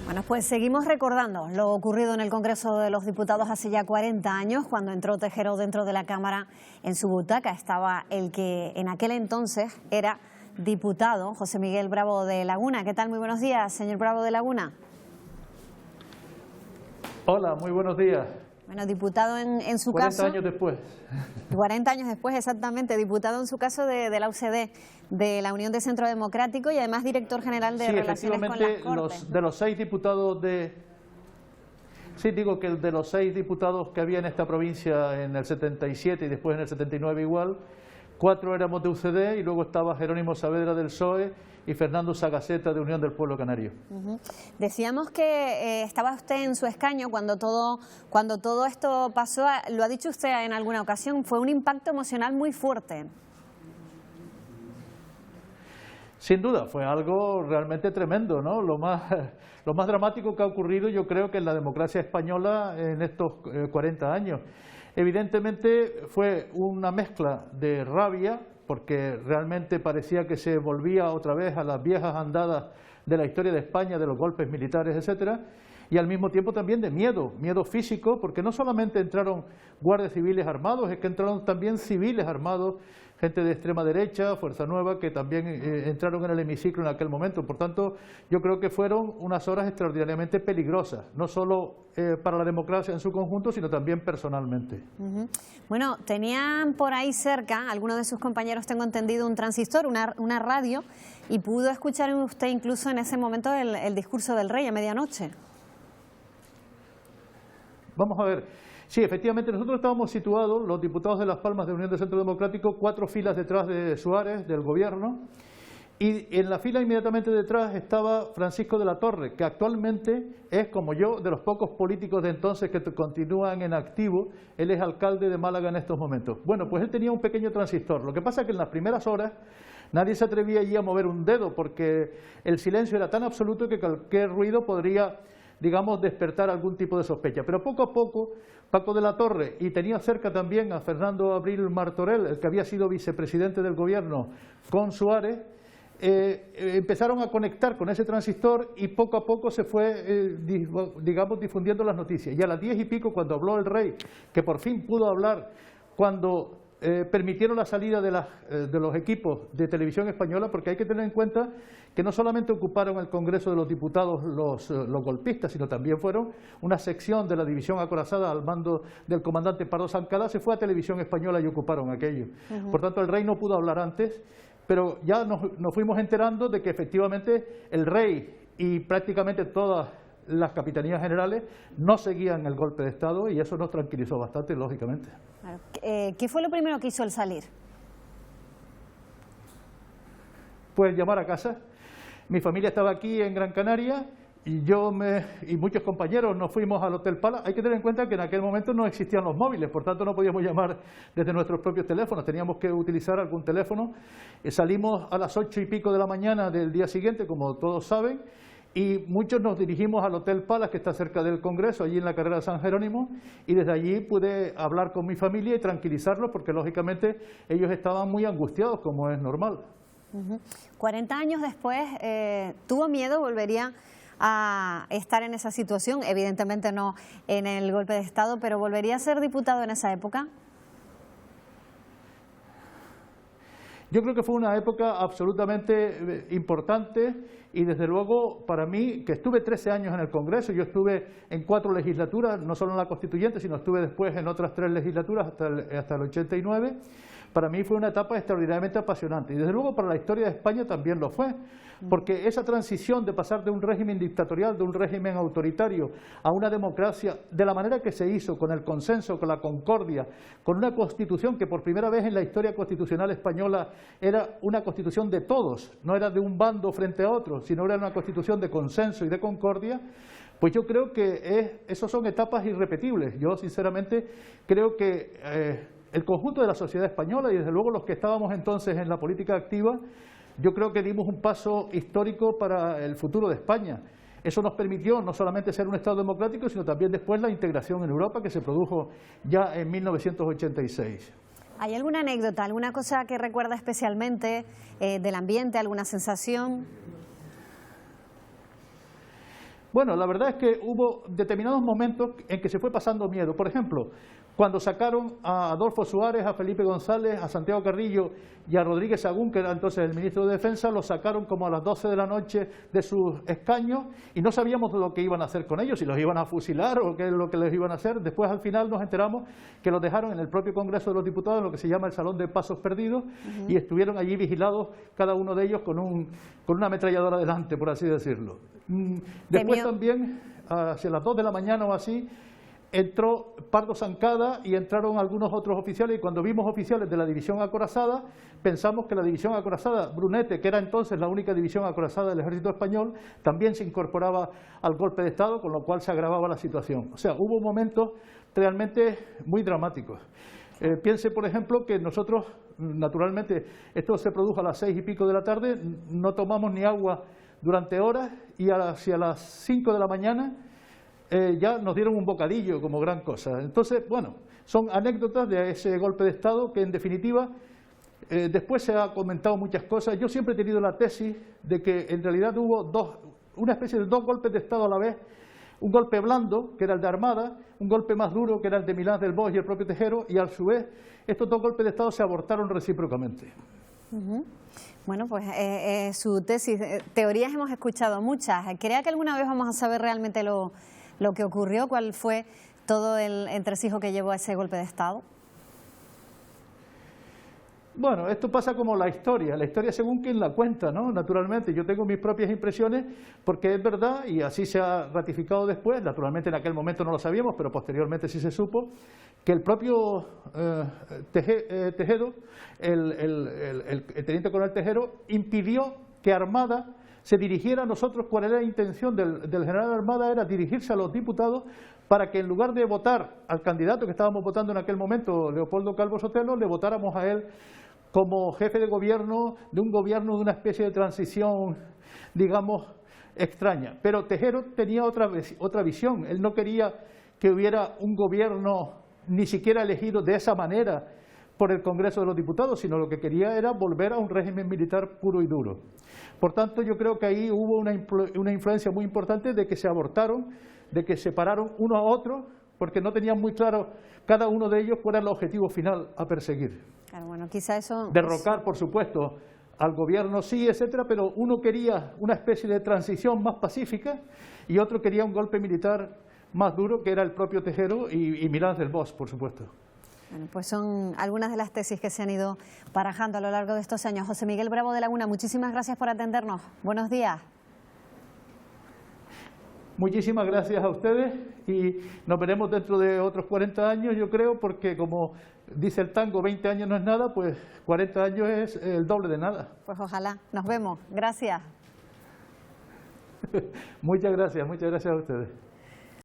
Bueno, pues seguimos recordando lo ocurrido en el Congreso de los Diputados hace ya 40 años, cuando entró Tejero dentro de la Cámara. En su butaca estaba el que en aquel entonces era diputado, José Miguel Bravo de Laguna. ¿Qué tal? Muy buenos días, señor Bravo de Laguna. Hola, muy buenos días. Bueno, diputado en su 40 caso... 40 años después. 40 años después, exactamente, diputado en su caso de la UCD, de la Unión de Centro Democrático, y además director general de Relaciones con las Cortes. De los 6 diputados Sí, digo que de los 6 diputados que había en esta provincia en el 77 y después en el 79 igual, 4 éramos de UCD y luego estaba Jerónimo Saavedra del PSOE y Fernando Sagaceta de Unión del Pueblo Canario. Decíamos que estaba usted en su escaño cuando todo esto pasó. Lo ha dicho usted en alguna ocasión, fue un impacto emocional muy fuerte. Sin duda, fue algo realmente tremendo, ¿no? Lo más dramático que ha ocurrido, yo creo, que en la democracia española en estos 40 años. Evidentemente fue una mezcla de rabia, porque realmente parecía que se volvía otra vez a las viejas andadas de la historia de España, de los golpes militares, etcétera, y al mismo tiempo también de miedo físico, porque no solamente entraron guardias civiles armados, es que entraron también civiles armados, gente de extrema derecha, Fuerza Nueva, que también entraron en el hemiciclo en aquel momento. Por tanto, yo creo que fueron unas horas extraordinariamente peligrosas, no solo para la democracia en su conjunto, sino también personalmente. Bueno, tenían por ahí cerca, algunos de sus compañeros, tengo entendido, un transistor, una radio, y pudo escuchar usted incluso en ese momento el discurso del rey a medianoche. Vamos a ver. Sí, efectivamente, nosotros estábamos situados, los diputados de Las Palmas de Unión de Centro Democrático, 4 filas detrás de Suárez, del gobierno, y en la fila inmediatamente detrás estaba Francisco de la Torre, que actualmente es, como yo, de los pocos políticos de entonces que continúan en activo. Él es alcalde de Málaga en estos momentos. Bueno, pues él tenía un pequeño transistor. Lo que pasa es que en las primeras horas nadie se atrevía allí a mover un dedo, porque el silencio era tan absoluto que cualquier ruido podría, digamos, despertar algún tipo de sospecha. Pero poco a poco, Paco de la Torre, y tenía cerca también a Fernando Abril Martorell, el que había sido vicepresidente del gobierno con Suárez, empezaron a conectar con ese transistor y poco a poco se fue, digamos, difundiendo las noticias. Y a las 10 y pico, cuando habló el rey, que por fin pudo hablar, cuando permitieron la salida de los equipos de televisión española, porque hay que tener en cuenta que no solamente ocuparon el Congreso de los Diputados los golpistas, sino también fueron una sección de la división acorazada al mando del comandante Pardo Sancalá, se fue a televisión española y ocuparon aquello. Por tanto, el rey no pudo hablar antes, pero ya nos fuimos enterando de que efectivamente el rey y prácticamente todas las capitanías generales no seguían el golpe de Estado, y eso nos tranquilizó bastante, lógicamente. ¿Qué fue lo primero que hizo al salir? Pues llamar a casa. Mi familia estaba aquí en Gran Canaria y y muchos compañeros nos fuimos al Hotel Pala. Hay que tener en cuenta que en aquel momento no existían los móviles, por tanto no podíamos llamar desde nuestros propios teléfonos, teníamos que utilizar algún teléfono. Salimos a las 8 y pico de la mañana del día siguiente, como todos saben, y muchos nos dirigimos al Hotel Palace, que está cerca del Congreso, allí en la carrera de San Jerónimo, y desde allí pude hablar con mi familia y tranquilizarlos, porque lógicamente ellos estaban muy angustiados, como es normal. 40 años después, ¿tuvo miedo? ¿Volvería a estar en esa situación? Evidentemente no en el golpe de Estado, pero ¿volvería a ser diputado en esa época? Yo creo que fue una época absolutamente importante, y desde luego para mí, que estuve 13 años en el Congreso, yo estuve en 4 legislaturas, no solo en la Constituyente, sino estuve después en otras 3 legislaturas hasta el 89, para mí fue una etapa extraordinariamente apasionante, y desde luego para la historia de España también lo fue, porque esa transición de pasar de un régimen dictatorial, de un régimen autoritario, a una democracia, de la manera que se hizo, con el consenso, con la concordia, con una constitución que por primera vez en la historia constitucional española era una constitución de todos, no era de un bando frente a otro, sino era una constitución de consenso y de concordia. Pues yo creo que esas son etapas irrepetibles. Yo sinceramente creo que el conjunto de la sociedad española, y desde luego los que estábamos entonces en la política activa, yo creo que dimos un paso histórico para el futuro de España. Eso nos permitió no solamente ser un Estado democrático, sino también después la integración en Europa, que se produjo ya en 1986. ¿Hay alguna anécdota, alguna cosa que recuerda especialmente del ambiente, alguna sensación? Bueno, la verdad es que hubo determinados momentos en que se fue pasando miedo. Por ejemplo, cuando sacaron a Adolfo Suárez, a Felipe González, a Santiago Carrillo y a Rodríguez Sagún, que era entonces el ministro de Defensa, los sacaron como a las 12 de la noche de sus escaños y no sabíamos lo que iban a hacer con ellos, si los iban a fusilar o qué es lo que les iban a hacer. Después, al final, nos enteramos que los dejaron en el propio Congreso de los Diputados, en lo que se llama el Salón de Pasos Perdidos, y estuvieron allí vigilados cada uno de ellos con una ametralladora delante, por así decirlo. Después también, hacia las 2 de la mañana o así, entró Pardo Zancada y entraron algunos otros oficiales, y cuando vimos oficiales de la división acorazada, pensamos que la división acorazada, Brunete, que era entonces la única división acorazada del ejército español, también se incorporaba al golpe de Estado, con lo cual se agravaba la situación. O sea, hubo momentos realmente muy dramáticos. Piense, por ejemplo, que nosotros, naturalmente, esto se produjo a las 6 y pico de la tarde, no tomamos ni agua durante horas, y hacia las 5 de la mañana ya nos dieron un bocadillo como gran cosa. Entonces, bueno, son anécdotas de ese golpe de Estado que, en definitiva, después se ha comentado muchas cosas. Yo siempre he tenido la tesis de que en realidad hubo una especie de dos golpes de Estado a la vez. Un golpe blando, que era el de Armada, un golpe más duro, que era el de Milán del Bosch y el propio Tejero, y a su vez estos dos golpes de Estado se abortaron recíprocamente. Bueno, pues su tesis, teorías hemos escuchado muchas. ¿Crea que alguna vez vamos a saber realmente lo que ocurrió? ¿Cuál fue todo el entresijo que llevó a ese golpe de Estado? Bueno, esto pasa como la historia según quien la cuenta, ¿no? Naturalmente, yo tengo mis propias impresiones porque es verdad, y así se ha ratificado después, naturalmente en aquel momento no lo sabíamos, pero posteriormente sí se supo, que el propio Tejero, el teniente coronel Tejero, impidió que Armada se dirigiera a nosotros. ¿Cuál era la intención del general Armada? Era dirigirse a los diputados para que, en lugar de votar al candidato que estábamos votando en aquel momento, Leopoldo Calvo Sotelo, le votáramos a él como jefe de gobierno de una especie de transición, digamos, extraña. Pero Tejero tenía otra visión. Él no quería que hubiera un gobierno ni siquiera elegido de esa manera por el Congreso de los Diputados, sino lo que quería era volver a un régimen militar puro y duro. Por tanto, yo creo que ahí hubo una influencia muy importante de que se abortaron, de que separaron uno a otro, porque no tenían muy claro cada uno de ellos cuál era el objetivo final a perseguir. Claro, bueno, quizá eso... Derrocar, por supuesto, al gobierno sí, etcétera, pero uno quería una especie de transición más pacífica y otro quería un golpe militar más duro, que era el propio Tejero y Milán del Bosch, por supuesto. Bueno, pues son algunas de las tesis que se han ido barajando a lo largo de estos años. José Miguel Bravo de Laguna, muchísimas gracias por atendernos. Buenos días. Muchísimas gracias a ustedes y nos veremos dentro de otros 40 años, yo creo, porque como dice el tango, 20 años no es nada, pues 40 años es el doble de nada. Pues ojalá. Nos vemos. Gracias. Muchas gracias a ustedes.